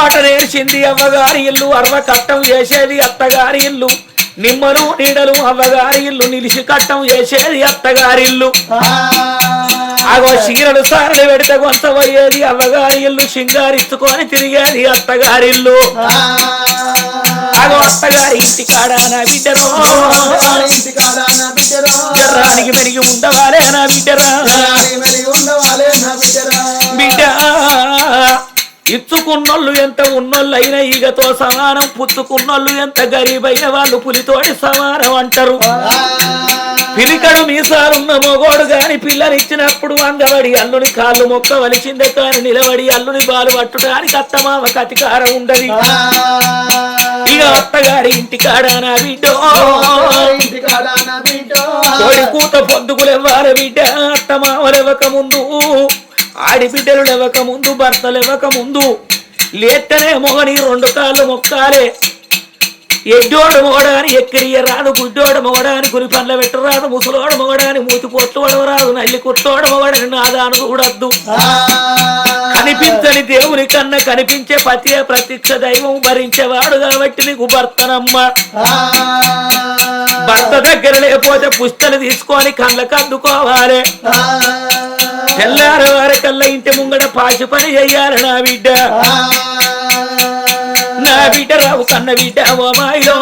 మాట నేర్చింది అవ్వగారి ఇల్లు అరవ కట్టం చేసేది అత్తగారి ఇల్లు నిమ్మలు నీడలు అవ్వగారి ఇల్లు నిలిచి కట్టం చేసేది అత్తగారి ఇల్లు ఆగో చీరలు సారలు పెడితే కొంత పోయేది అవ్వగారి ఇల్లు సింగారిచ్చుకొని తిరిగేది అత్తగారి ఇల్లు ఆగో అత్తగారి ఇంటి కాడా నా బిడ్డరో జర్రానికి మెరిగి ఉండవాలే నా బిడ్డరా బిడ్డ ఇచ్చుకున్నోళ్ళు ఎంత ఉన్నోళ్ళు అయినా ఈగతో సమానం పుచ్చుకున్నోళ్ళు ఎంత గరీబైన వాళ్ళు పులితోటి సమానం అంటారు పిలికడు మీసాలున్న మొగోడు గాని పిల్లనిచ్చినప్పుడు అంగబడి అల్లుని కాళ్ళు మొక్కవలసిందే కాని నిలబడి అల్లుని బాలు పట్టుడానికి అత్తమామ కతికారం ఉండదు ఇక అత్తగారి ఇంటి కాడా నా బిడ్డో కోడి కూత పొద్దుకులెవ్వాలి బిడ్డ అత్తమామలెవ్వక ముందు ఆడిబిడ్డలు లేవక ముందు భర్తలు లేవక ముందు లేస్తేనే మొగని రెండు కాళ్ళు మొక్కాలే ఎడ్డోడు మొగడాని ఎక్కిరియ రాదు గుడ్డోడు మొగడాని గురి పండ్ల పెట్టరాదు ముసలోడు మొగడాని మూతి పొట్టువడం రాదు నల్లి కుట్టోడు మొగడని నాదాను చూడద్దు కనిపించని దేవుని కన్నా కనిపించే పతియే ప్రత్యక్ష దైవం భరించేవాడు కాబట్టి నీకు భర్తనమ్మ భర్త దగ్గర లేకపోతే పుస్తలు తీసుకొని కళ్ళకు అద్దుకోవాలి తెల్లారి వారికల్లా ఇంటి ముంగడ పాచి పని చెయ్యాలి నా బిడ్డ నా బిడ్డ రావు కన్న బిడ్డ ఓ మాయో